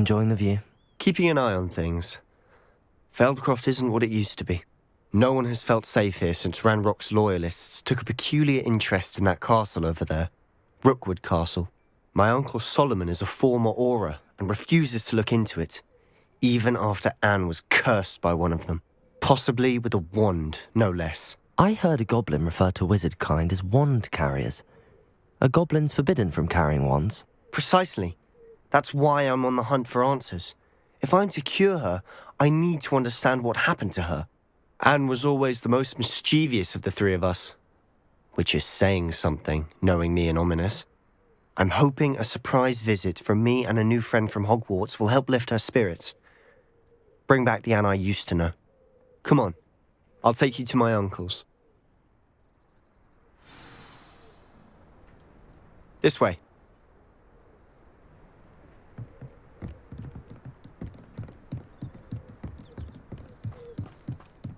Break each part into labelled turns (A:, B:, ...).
A: Enjoying the view?
B: Keeping an eye on things. Feldcroft isn't what it used to be. No one has felt safe here since Ranrock's loyalists took a peculiar interest in that castle over there. Rookwood Castle. My uncle Solomon is a former Auror and refuses to look into it, even after Anne was cursed by one of them. Possibly with a wand, no less.
A: I heard a goblin refer to wizard kind as wand carriers. Are goblins forbidden from carrying wands?
B: Precisely. That's why I'm on the hunt for answers. If I'm to cure her, I need to understand what happened to her. Anne was always the most mischievous of the three of us. Which is saying something, knowing me and Ominous. I'm hoping a surprise visit from me and a new friend from Hogwarts will help lift her spirits. Bring back the Anne I used to know. Come on, I'll take you to my uncle's. This way.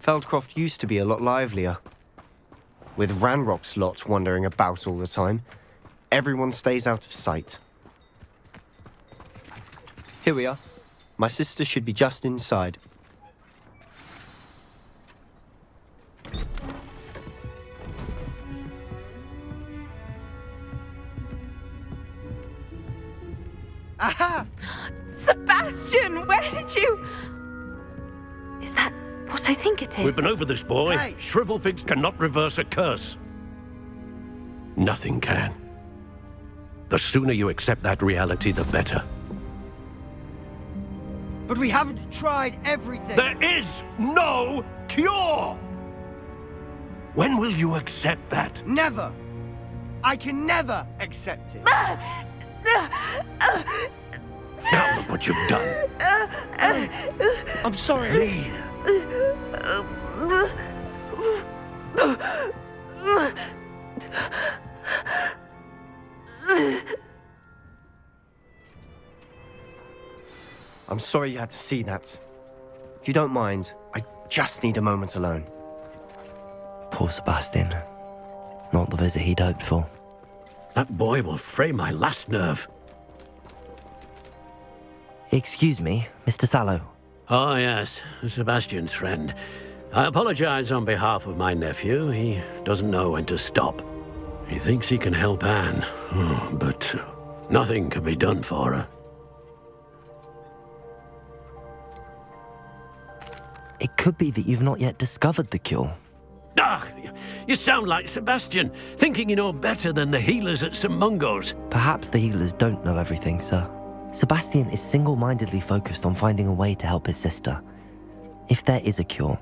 B: Feldcroft used to be a lot livelier. With Ranrock's lot wandering about all the time, everyone stays out of sight. Here we are. My sister should be just inside.
C: Aha! Sebastian, where did you... Is that what I think it is?
D: We've been over this, boy.
C: Hey!
D: Shrivelfigs cannot reverse a curse. Nothing can. The sooner you accept that reality, the better.
E: But we haven't tried everything.
D: There is no cure! When will you accept that?
E: Never. I can never accept it.
D: Now look what you've done.
E: I'm sorry.
D: Leave.
B: I'm sorry you had to see that. If you don't mind, I just need a moment alone.
A: Poor Sebastian. Not the visit he'd hoped for.
D: That boy will fray my last nerve.
A: Excuse me, Mr. Sallow.
D: Oh, yes, Sebastian's friend. I apologize on behalf of my nephew. He doesn't know when to stop. He thinks he can help Anne, but nothing can be done for her.
A: It could be that you've not yet discovered the cure.
D: Ah, you sound like Sebastian, thinking you know better than the healers at St. Mungo's.
A: Perhaps the healers don't know everything, sir. Sebastian is single-mindedly focused on finding a way to help his sister. If there is a cure,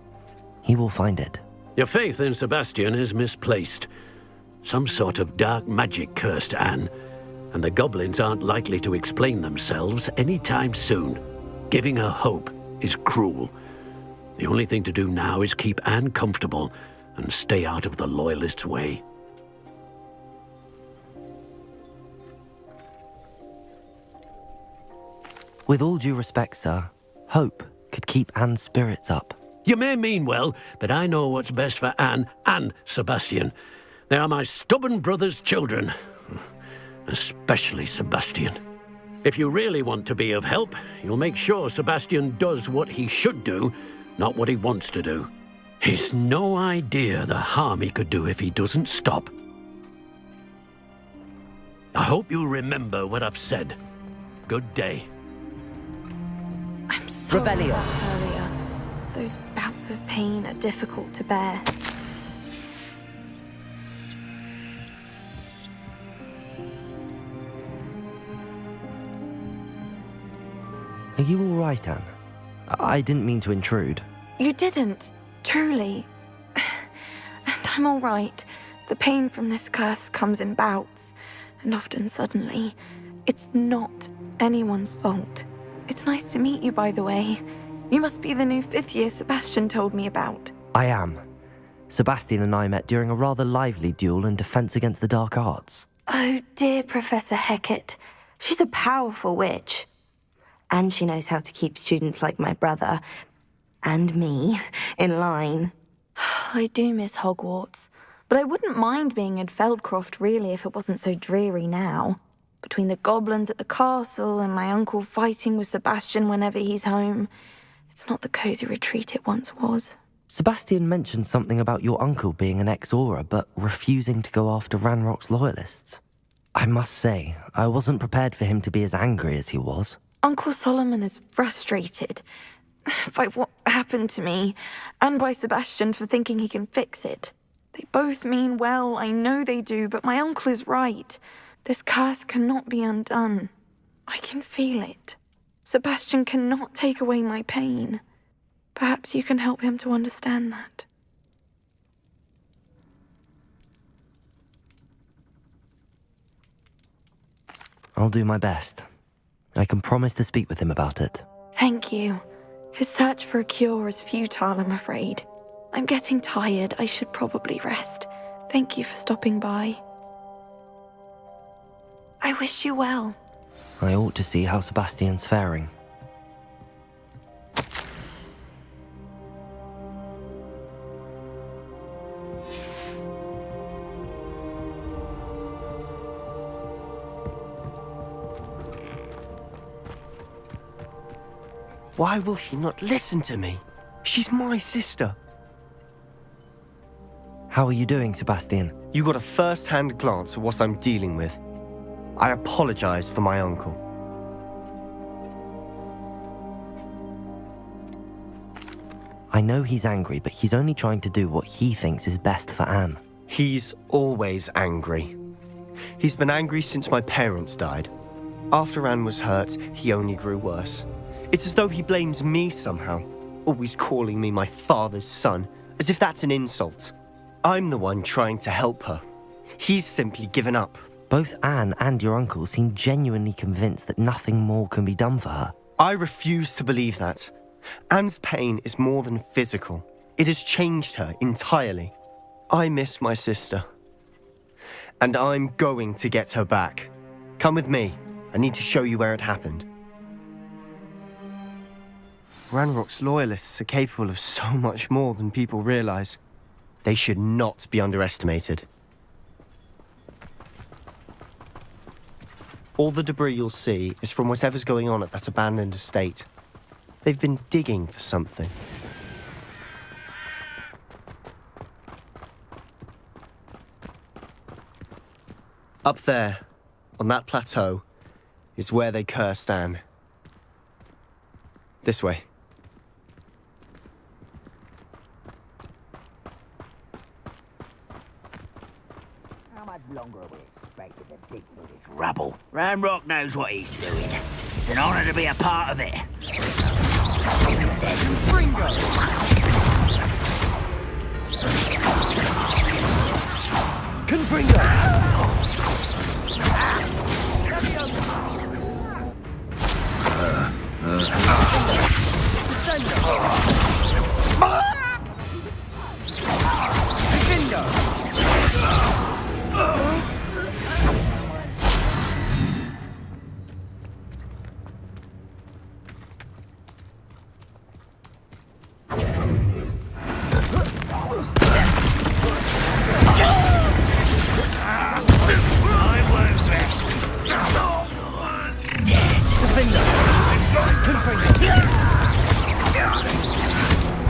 A: he will find it.
D: Your faith in Sebastian is misplaced. Some sort of dark magic cursed Anne, and the goblins aren't likely to explain themselves anytime soon. Giving her hope is cruel. The only thing to do now is keep Anne comfortable and stay out of the Loyalists' way.
A: With all due respect, sir, hope could keep Anne's spirits up.
D: You may mean well, but I know what's best for Anne and Sebastian. They are my stubborn brother's children, especially Sebastian. If you really want to be of help, you'll make sure Sebastian does what he should do, not what he wants to do. He's no idea the harm he could do if he doesn't stop. I hope you remember what I've said. Good day.
C: I'm sorry about earlier. Those bouts of pain are difficult to bear.
A: Are you all right, Anne? I didn't mean to intrude.
C: You didn't, truly. And I'm all right. The pain from this curse comes in bouts, and often suddenly. It's not anyone's fault. It's nice to meet you, by the way. You must be the new 5th year Sebastian told me about.
A: I am. Sebastian and I met during a rather lively duel in defense against the dark arts.
F: Oh, dear Professor Hecat. She's a powerful witch. And she knows how to keep students like my brother, and me, in line.
C: I do miss Hogwarts, but I wouldn't mind being in Feldcroft, really, if it wasn't so dreary now. Between the goblins at the castle and my uncle fighting with Sebastian whenever he's home, it's not the cozy retreat it once was.
A: Sebastian mentioned something about your uncle being an ex-Aura, but refusing to go after Ranrock's loyalists. I must say, I wasn't prepared for him to be as angry as he was.
C: Uncle Solomon is frustrated by what happened to me, and by Sebastian for thinking he can fix it. They both mean well, I know they do, but my uncle is right. This curse cannot be undone. I can feel it. Sebastian cannot take away my pain. Perhaps you can help him to understand that.
A: I'll do my best. I can promise to speak with him about it.
C: Thank you. His search for a cure is futile, I'm afraid. I'm getting tired. I should probably rest. Thank you for stopping by. I wish you well.
A: I ought to see how Sebastian's faring.
B: Why will he not listen to me? She's my sister.
A: How are you doing, Sebastian?
B: You got a first-hand glance at what I'm dealing with. I apologize for my uncle.
A: I know he's angry, but he's only trying to do what he thinks is best for Anne.
B: He's always angry. He's been angry since my parents died. After Anne was hurt, he only grew worse. It's as though he blames me somehow, always calling me my father's son, as if that's an insult. I'm the one trying to help her. He's simply given up.
A: Both Anne and your uncle seem genuinely convinced that nothing more can be done for her.
B: I refuse to believe that. Anne's pain is more than physical. It has changed her entirely. I miss my sister. And I'm going to get her back. Come with me. I need to show you where it happened. Ranrock's loyalists are capable of so much more than people realize. They should not be underestimated. All the debris you'll see is from whatever's going on at that abandoned estate. They've been digging for something. Up there, on that plateau, is where they cursed Anne. This way.
G: How much longer are we expected to dig through this rubble? Ranrock knows what he's doing. It's an honor to be a part of it.
E: Fringo! Confringo!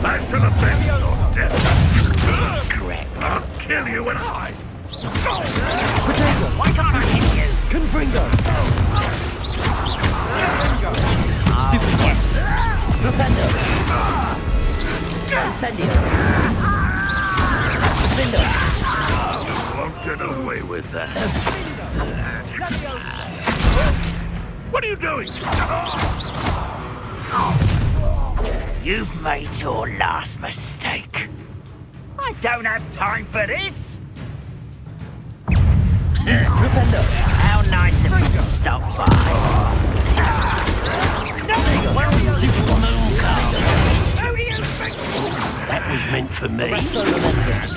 H: That should have been your death.
G: Correct.
H: I'll kill you and I.
E: Potato!
G: Why can't I hit you?
E: Confringo!
G: Stupid one.
E: Propendo! Incendio! Lindo!
H: Won't get away with that. What are you doing?
G: You've made your last mistake. I don't have time for this.
E: Propendo!
G: How nice of you to stop by.
D: Where are you?
E: Stupid one!
G: Who do you think?
D: That was meant for me.
E: Resto Momentum!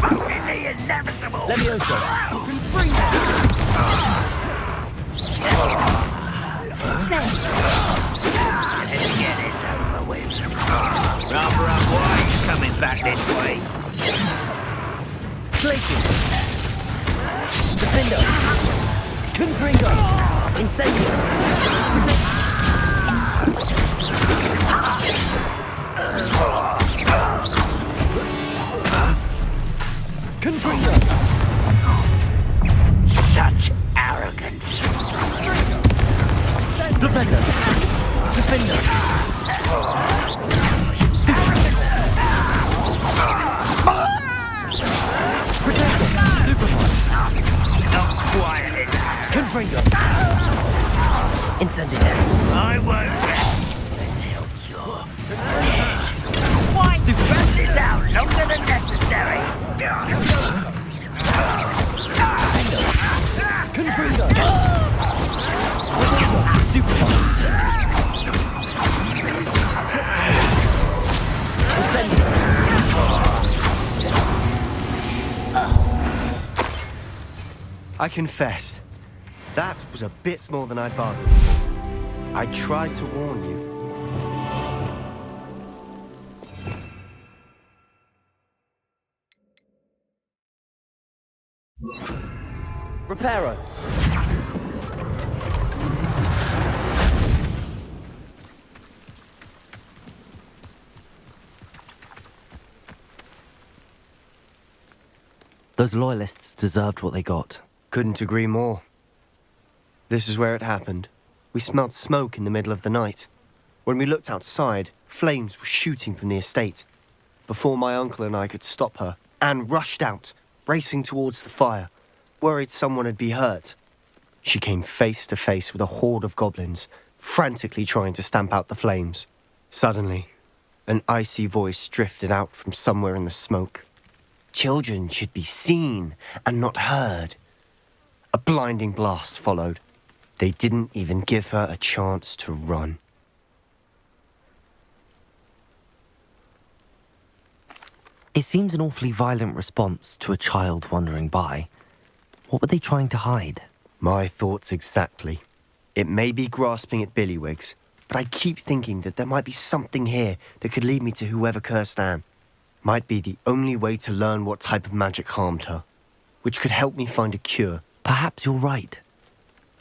G: Voting the inevitable.
E: Levioso!
G: Let's get this over with. Rather unwise coming back this way.
E: Places! Defendo!
A: Confringo! Incendio! Confringo!
G: Such arrogance.
A: Defender! Defender!
G: Not quiet enough.
A: Confringo! Incendio!
G: I won't rest until you're dead. Why drag this out longer than necessary?
A: Confringo! Stupefy! Incendio!
B: I confess, that was a bit more than I'd bargained for. I tried to warn you.
A: Reparo! Those loyalists deserved what they got.
B: Couldn't agree more. This is where it happened. We smelled smoke in the middle of the night. When we looked outside, flames were shooting from the estate. Before my uncle and I could stop her, Anne rushed out, racing towards the fire, worried someone had been hurt. She came face to face with a horde of goblins, frantically trying to stamp out the flames. Suddenly, an icy voice drifted out from somewhere in the smoke. Children should be seen and not heard. A blinding blast followed. They didn't even give her a chance to run.
A: It seems an awfully violent response to a child wandering by. What were they trying to hide?
B: My thoughts exactly. It may be grasping at Billywigs, but I keep thinking that there might be something here that could lead me to whoever cursed Anne. Might be the only way to learn what type of magic harmed her, which could help me find a cure.
A: Perhaps you're right.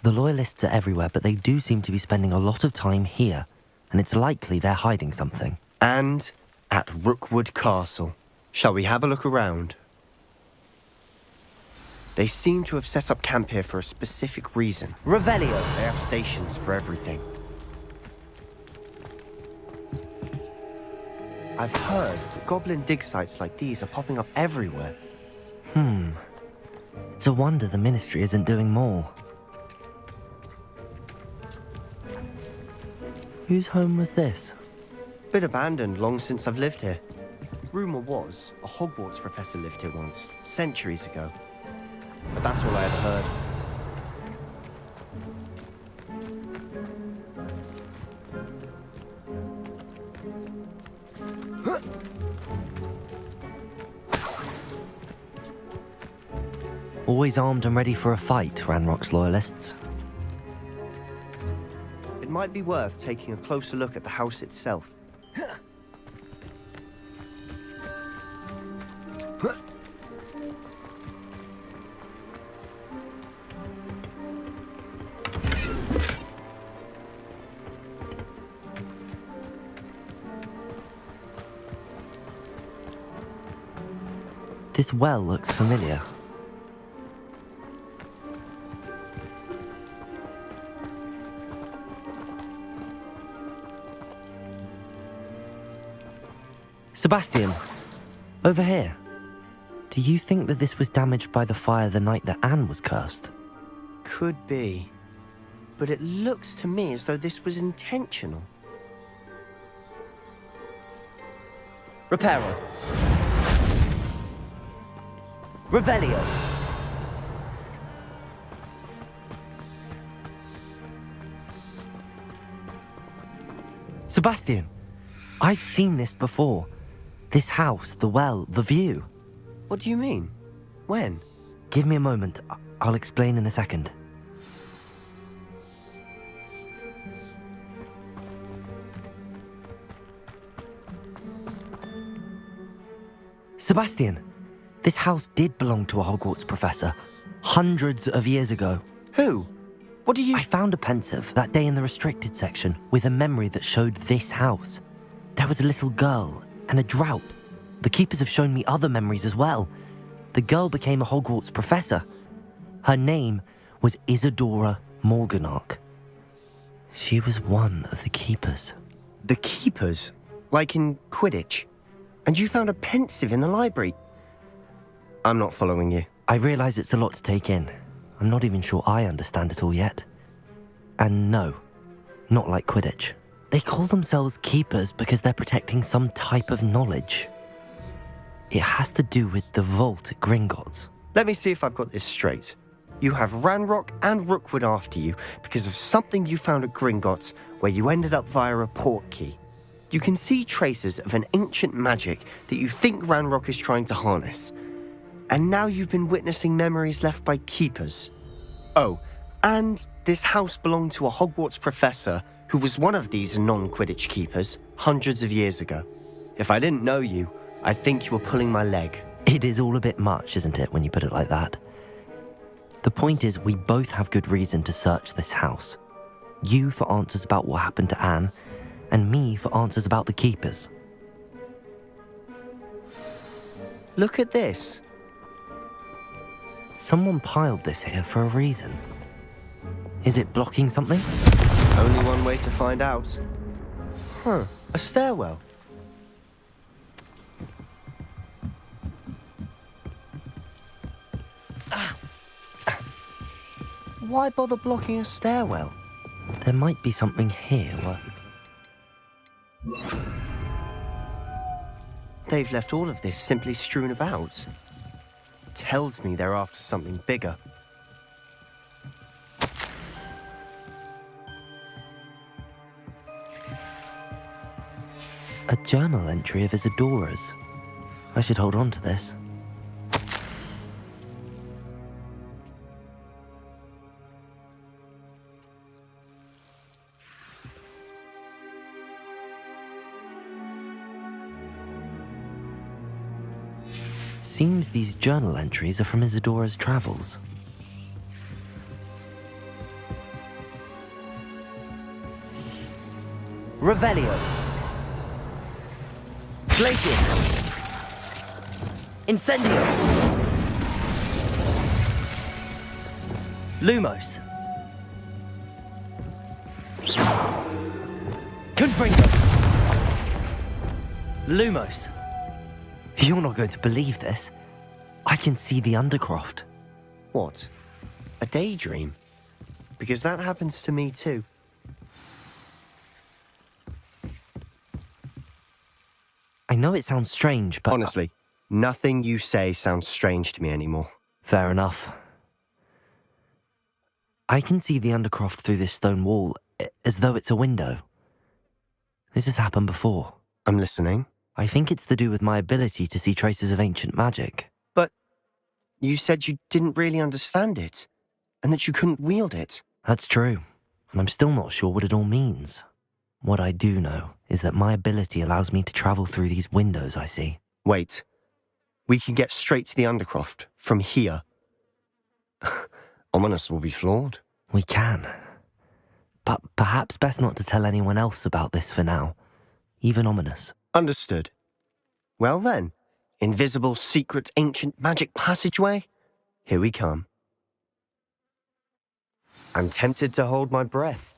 A: The Loyalists are everywhere, but they do seem to be spending a lot of time here, and it's likely they're hiding something.
B: And at Rookwood Castle. Shall we have a look around? They seem to have set up camp here for a specific reason.
A: Revelio!
B: They have stations for everything. I've heard that goblin dig sites like these are popping up everywhere.
A: It's a wonder the Ministry isn't doing more. Whose home was this?
B: Been abandoned long since I've lived here. Rumour was a Hogwarts professor lived here once, centuries ago. But that's all I ever heard.
A: Always armed and ready for a fight, Ranrock's Loyalists.
B: It might be worth taking a closer look at the house itself.
A: This well looks familiar. Sebastian, over here. Do you think that this was damaged by the fire the night that Anne was cursed?
B: Could be. But it looks to me as though this was intentional.
A: Reparo. Revelio. Sebastian, I've seen this before. This house, the well, the view.
B: What do you mean? When?
A: Give me a moment. I'll explain in a second. Sebastian, this house did belong to a Hogwarts professor, hundreds of years ago.
B: Who? What do you...
A: I found a pensive that day in the restricted section with a memory that showed this house. There was a little girl and a drought. The keepers have shown me other memories as well. The girl became a Hogwarts professor. Her name was Isadora Morganach. She was one of the keepers.
B: The keepers? Like in Quidditch? And you found a pensive in the library? I'm not following you.
A: I realise it's a lot to take in. I'm not even sure I understand it all yet. And no, not like Quidditch. They call themselves keepers because they're protecting some type of knowledge. It has to do with the vault at Gringotts.
B: Let me see if I've got this straight. You have Ranrock and Rookwood after you because of something you found at Gringotts where you ended up via a portkey. You can see traces of an ancient magic that you think Ranrock is trying to harness. And now you've been witnessing memories left by keepers. Oh, and this house belonged to a Hogwarts professor who was one of these non-Quidditch keepers hundreds of years ago. If I didn't know you, I'd think you were pulling my leg.
A: It is all a bit much, isn't it, when you put it like that? The point is, we both have good reason to search this house. You for answers about what happened to Anne, and me for answers about the keepers.
B: Look at this.
A: Someone piled this here for a reason. Is it blocking something?
B: Only one way to find out. Huh, a stairwell. Why bother blocking a stairwell?
A: There might be something here.
B: They've left all of this simply strewn about. Tells me they're after something bigger.
A: A journal entry of Isadora's. I should hold on to this. Seems these journal entries are from Isadora's travels. Revelio. Glacius. Incendio. Lumos. Confringo. Lumos. You're not going to believe this. I can see the Undercroft.
B: What? A daydream? Because that happens to me too.
A: I know it sounds strange, but...
B: Honestly, nothing you say sounds strange to me anymore.
A: Fair enough. I can see the Undercroft through this stone wall, as though it's a window. This has happened before.
B: I'm listening.
A: I think it's to do with my ability to see traces of ancient magic.
B: But you said you didn't really understand it, and that you couldn't wield it.
A: That's true, and I'm still not sure what it all means. What I do know is that my ability allows me to travel through these windows I see.
B: Wait. We can get straight to the Undercroft from here. Ominous will be floored.
A: We can. But perhaps best not to tell anyone else about this for now. Even Ominous.
B: Understood. Well then, invisible, secret, ancient magic passageway? Here we come. I'm tempted to hold my breath.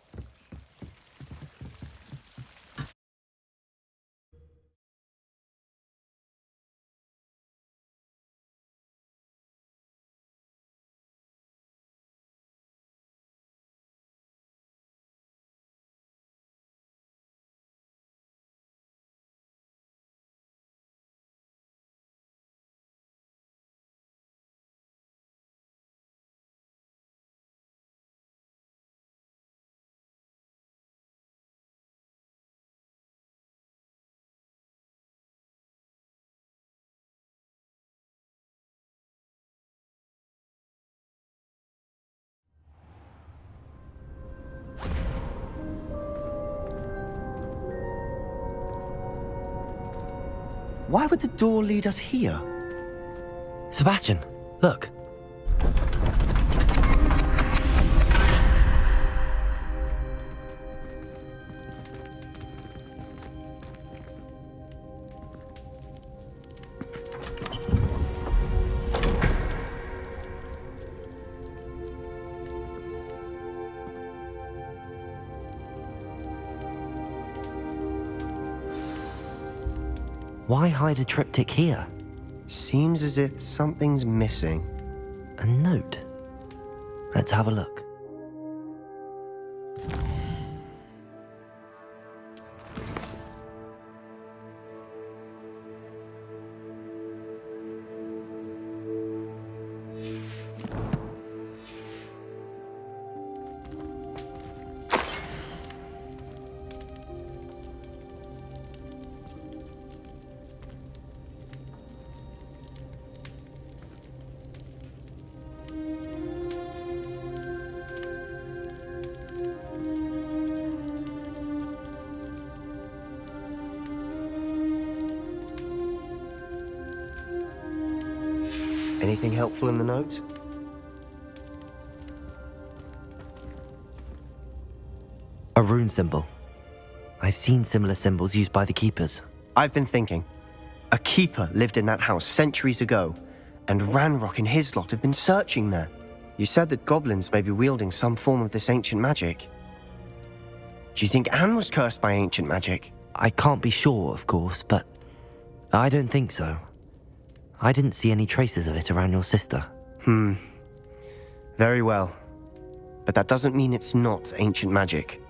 B: Why would the door lead us here?
A: Sebastian, look. Why hide a triptych here?
B: Seems as if something's missing.
A: A note. Let's have a look.
B: Anything helpful in the note?
A: A rune symbol. I've seen similar symbols used by the keepers.
B: I've been thinking. A keeper lived in that house centuries ago, and Ranrock and his lot have been searching there. You said that goblins may be wielding some form of this ancient magic. Do you think Anne was cursed by ancient magic?
A: I can't be sure, of course, but I don't think so. I didn't see any traces of it around your sister.
B: Very well. But that doesn't mean it's not ancient magic.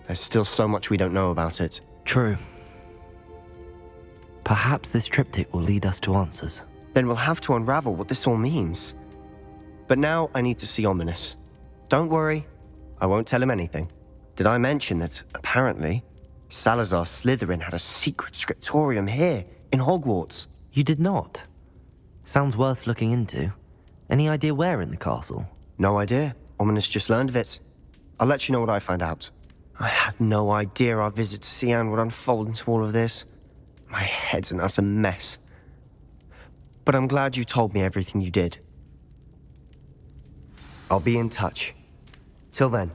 B: There's still so much we don't know about it.
A: True. Perhaps this triptych will lead us to answers.
B: Then we'll have to unravel what this all means. But now I need to see Ominous. Don't worry, I won't tell him anything. Did I mention that, apparently, Salazar Slytherin had a secret scriptorium here, in Hogwarts?
A: You did not? Sounds worth looking into. Any idea where in the castle?
B: No idea. Ominous just learned of it. I'll let you know what I find out. I had no idea our visit to see Anne would unfold into all of this. My head's an utter mess. But I'm glad you told me everything you did. I'll be in touch. Till then.